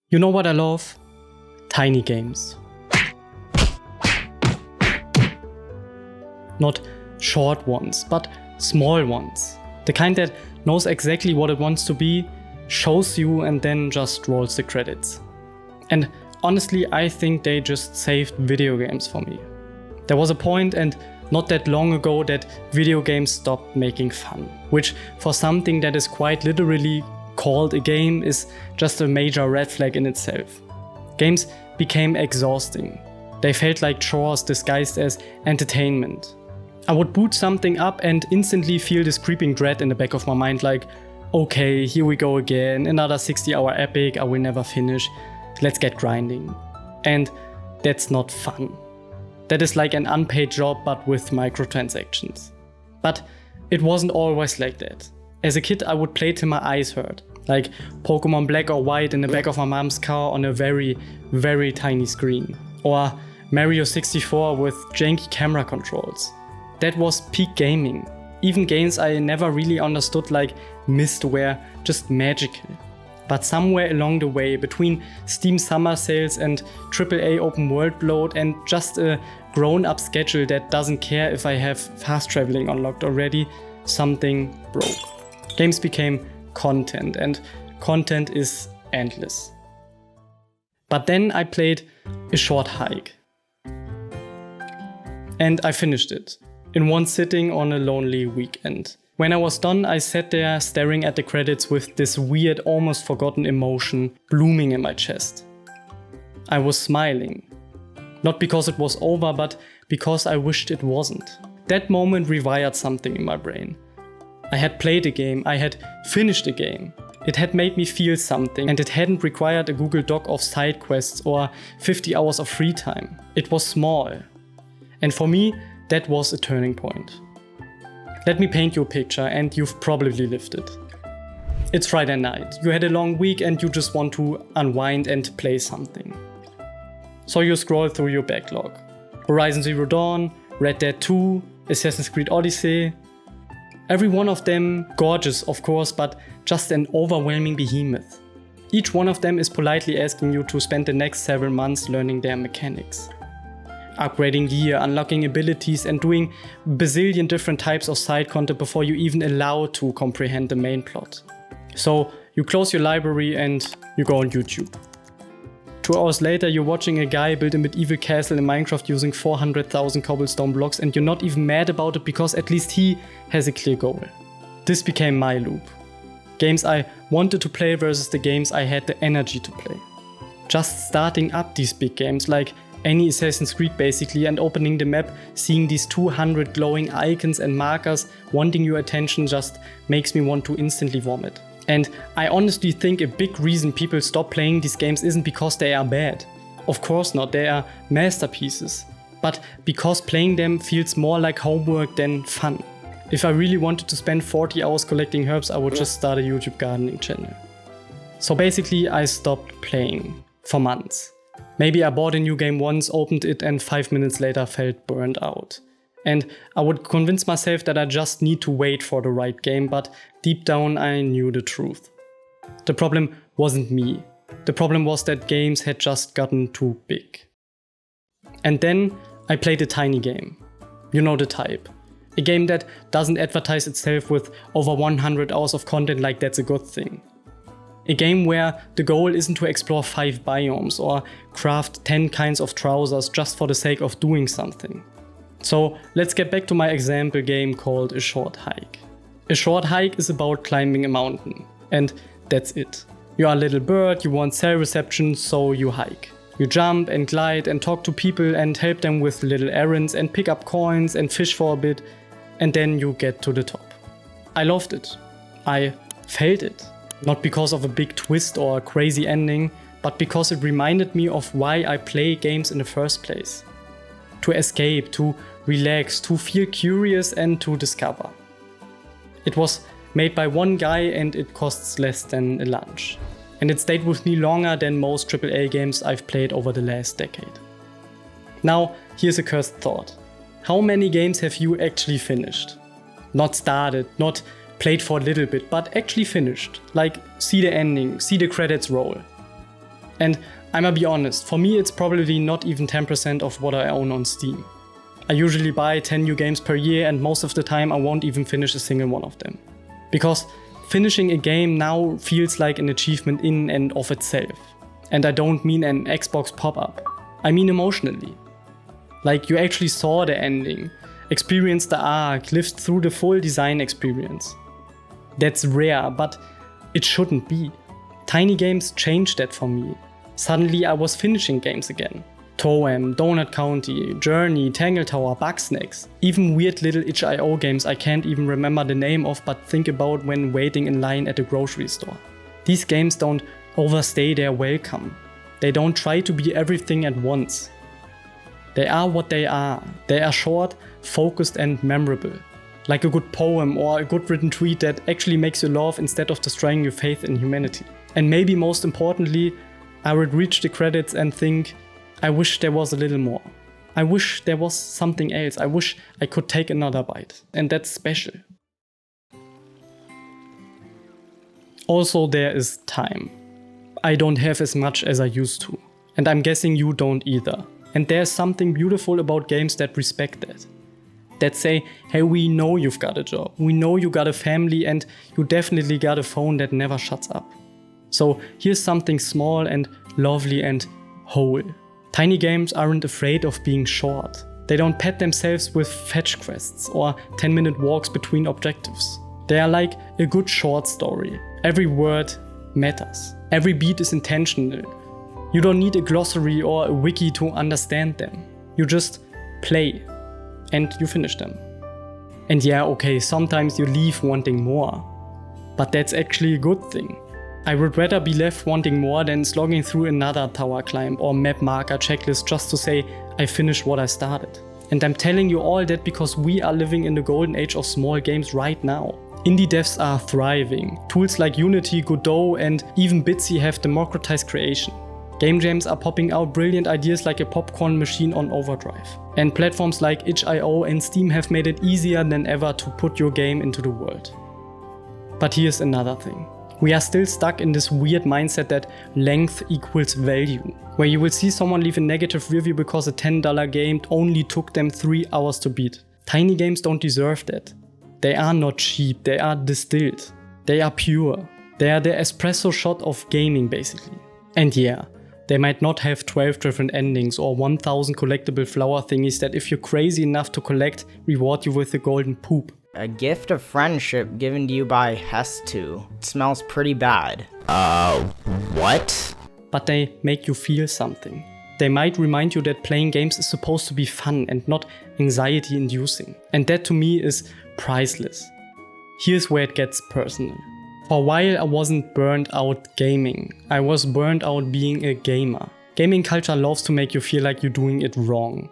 You know what I love? Tiny games. Not short ones, but small ones. The kind that knows exactly what it wants to be, shows you and then just rolls the credits. And honestly, I think they just saved video games for me. There was a point, and not that long ago, that video games stopped making fun, which for something that is quite literally called a game is just a major red flag in itself. Games became exhausting. They felt like chores disguised as entertainment. I would boot something up and instantly feel this creeping dread in the back of my mind, like, okay, here we go again, another 60-hour epic I will never finish, let's get grinding. And that's not fun. That is like an unpaid job but with microtransactions. But it wasn't always like that. As a kid I would play till my eyes hurt, like Pokemon Black or White in the back of my mom's car on a very, very tiny screen. Or Mario 64 with janky camera controls. That was peak gaming. Even games I never really understood, like Myst, were just magical. But somewhere along the way, between Steam summer sales and AAA open world load and just a grown-up schedule that doesn't care if I have fast traveling unlocked already, something broke. Games became content, and content is endless. But then I played A Short Hike. And I finished it. In one sitting on a lonely weekend. When I was done, I sat there staring at the credits with this weird, almost forgotten emotion blooming in my chest. I was smiling. Not because it was over, but because I wished it wasn't. That moment rewired something in my brain. I had played a game, I had finished a game. It had made me feel something, and it hadn't required a Google Doc of side quests or 50 hours of free time. It was small. And for me, that was a turning point. Let me paint you a picture, and you've probably lived it. It's Friday night, you had a long week and you just want to unwind and play something. So you scroll through your backlog. Horizon Zero Dawn, Red Dead 2, Assassin's Creed Odyssey. Every one of them gorgeous, of course, but just an overwhelming behemoth. Each one of them is politely asking you to spend the next several months learning their mechanics. Upgrading gear, unlocking abilities and doing bazillion different types of side content before you even allow to comprehend the main plot. So you close your library and you go on YouTube. 2 hours later you're watching a guy build a medieval castle in Minecraft using 400,000 cobblestone blocks, and you're not even mad about it because at least he has a clear goal. This became my loop. Games I wanted to play versus the games I had the energy to play. Just starting up these big games like any Assassin's Creed basically, and opening the map, seeing these 200 glowing icons and markers wanting your attention just makes me want to instantly vomit. And I honestly think a big reason people stop playing these games isn't because they are bad. Of course not, they are masterpieces. But because playing them feels more like homework than fun. If I really wanted to spend 40 hours collecting herbs, I would just start a YouTube gardening channel. So basically I stopped playing for months. Maybe I bought a new game once, opened it and 5 minutes later felt burned out. And I would convince myself that I just need to wait for the right game, but deep down I knew the truth. The problem wasn't me. The problem was that games had just gotten too big. And then I played a tiny game. You know the type. A game that doesn't advertise itself with over 100 hours of content like that's a good thing. A game where the goal isn't to explore 5 biomes or craft 10 kinds of trousers just for the sake of doing something. So let's get back to my example game called A Short Hike. A Short Hike is about climbing a mountain. And that's it. You are a little bird, you want cell reception, so you hike. You jump and glide and talk to people and help them with little errands and pick up coins and fish for a bit, and then you get to the top. I loved it. I felt it. Not because of a big twist or a crazy ending, but because it reminded me of why I play games in the first place. To escape, to relax, to feel curious and to discover. It was made by one guy and it costs less than a lunch. And it stayed with me longer than most AAA games I've played over the last decade. Now, here's a cursed thought. How many games have you actually finished? Not started, not played for a little bit, but actually finished. Like, see the ending, see the credits roll. And I'ma be honest, for me it's probably not even 10% of what I own on Steam. I usually buy 10 new games per year and most of the time I won't even finish a single one of them. Because finishing a game now feels like an achievement in and of itself. And I don't mean an Xbox pop-up. I mean emotionally. Like you actually saw the ending, experienced the arc, lived through the full design experience. That's rare, but it shouldn't be. Tiny games changed that for me. Suddenly I was finishing games again. Toem, Donut County, Journey, Tangle Tower, Bugsnax. Even weird little itch.io games I can't even remember the name of but think about when waiting in line at a grocery store. These games don't overstay their welcome. They don't try to be everything at once. They are what they are. They are short, focused and memorable. Like a good poem or a good written tweet that actually makes you laugh instead of destroying your faith in humanity. And maybe most importantly, I would reach the credits and think, I wish there was a little more. I wish there was something else. I wish I could take another bite. And that's special. Also, there is time. I don't have as much as I used to. And I'm guessing you don't either. And there's something beautiful about games that respect that. That say, hey, we know you've got a job. We know you got a family and you definitely got a phone that never shuts up. So here's something small and lovely and whole. Tiny games aren't afraid of being short. They don't pat themselves with fetch quests or 10-minute walks between objectives. They are like a good short story. Every word matters. Every beat is intentional. You don't need a glossary or a wiki to understand them. You just play and you finish them. And yeah, okay, sometimes you leave wanting more. But that's actually a good thing. I would rather be left wanting more than slogging through another tower climb or map marker checklist just to say I finished what I started. And I'm telling you all that because we are living in the golden age of small games right now. Indie devs are thriving. Tools like Unity, Godot and even Bitsy have democratized creation. Game jams are popping out brilliant ideas like a popcorn machine on overdrive. And platforms like itch.io and Steam have made it easier than ever to put your game into the world. But here's another thing. We are still stuck in this weird mindset that length equals value, where you will see someone leave a negative review because a $10 game only took them 3 hours to beat. Tiny games don't deserve that. They are not cheap, they are distilled. They are pure. They are the espresso shot of gaming basically. And yeah, they might not have 12 different endings or 1000 collectible flower thingies that if you're crazy enough to collect, reward you with a golden poop. A gift of friendship given to you by Hestu. It smells pretty bad. What? But they make you feel something. They might remind you that playing games is supposed to be fun and not anxiety-inducing. And that to me is priceless. Here's where it gets personal. For a while I wasn't burned out gaming. I was burned out being a gamer. Gaming culture loves to make you feel like you're doing it wrong.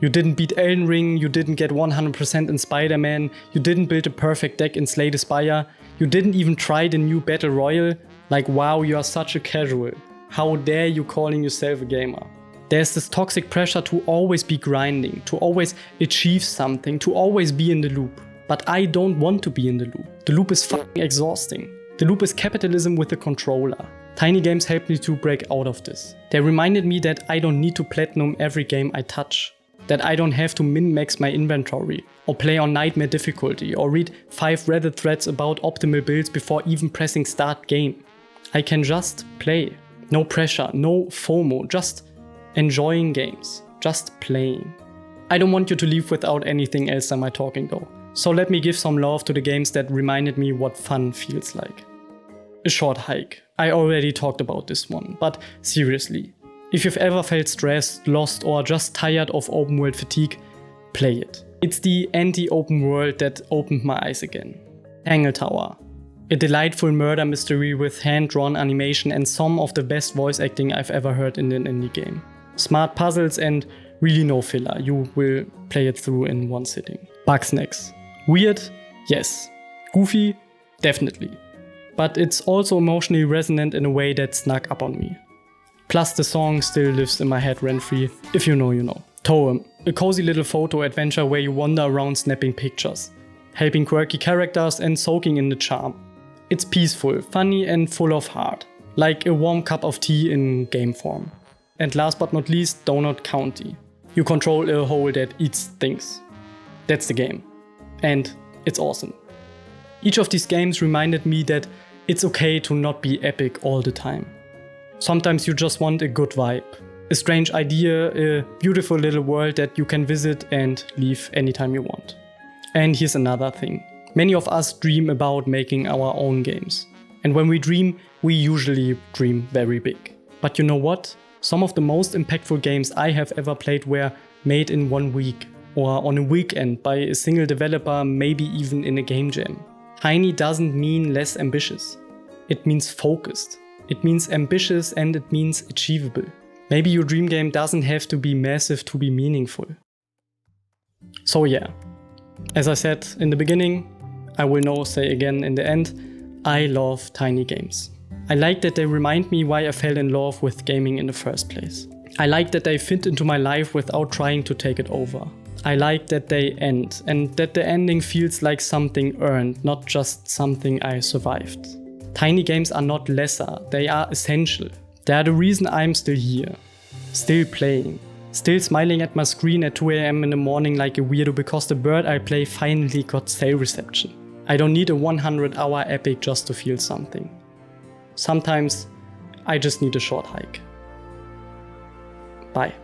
You didn't beat Elden Ring, you didn't get 100% in Spider-Man, you didn't build a perfect deck in Slay the Spire, you didn't even try the new Battle Royale. Like wow, you are such a casual. How dare you calling yourself a gamer? There's this toxic pressure to always be grinding, to always achieve something, to always be in the loop. But I don't want to be in the loop. The loop is fucking exhausting. The loop is capitalism with a controller. Tiny games helped me to break out of this. They reminded me that I don't need to platinum every game I touch. That I don't have to min-max my inventory, or play on nightmare difficulty, or read 5 Reddit threads about optimal builds before even pressing start game. I can just play. No pressure, no FOMO, just enjoying games, just playing. I don't want you to leave without anything else than my talking though. So let me give some love to the games that reminded me what fun feels like. A Short Hike. I already talked about this one, but seriously. If you've ever felt stressed, lost or just tired of open world fatigue, play it. It's the anti-open world that opened my eyes again. Tangle Tower. A delightful murder mystery with hand-drawn animation and some of the best voice acting I've ever heard in an indie game. Smart puzzles and really no filler, you will play it through in one sitting. Bugsnax. Weird? Yes. Goofy? Definitely. But it's also emotionally resonant in a way that snuck up on me. Plus the song still lives in my head rent-free, if you know you know. Toem, a cozy little photo adventure where you wander around snapping pictures, helping quirky characters and soaking in the charm. It's peaceful, funny and full of heart. like a warm cup of tea in game form. And last but not least, Donut County. You control a hole that eats things. That's the game. And it's awesome. Each of these games reminded me that it's okay to not be epic all the time. Sometimes you just want a good vibe, a strange idea, a beautiful little world that you can visit and leave anytime you want. And here's another thing. Many of us dream about making our own games. And when we dream, we usually dream very big. But you know what? Some of the most impactful games I have ever played were made in 1 week or on a weekend by a single developer, maybe even in a game jam. Tiny doesn't mean less ambitious. It means focused. It means ambitious and it means achievable. Maybe your dream game doesn't have to be massive to be meaningful. So yeah, as I said in the beginning, I will now say again in the end, I love tiny games. I like that they remind me why I fell in love with gaming in the first place. I like that they fit into my life without trying to take it over. I like that they end, and that the ending feels like something earned, not just something I survived. Tiny games are not lesser, they are essential. They are the reason I'm still here, still playing, still smiling at my screen at 2 AM in the morning like a weirdo because the bird I play finally got cell reception. I don't need a 100-hour epic just to feel something. Sometimes I just need a short hike. Bye.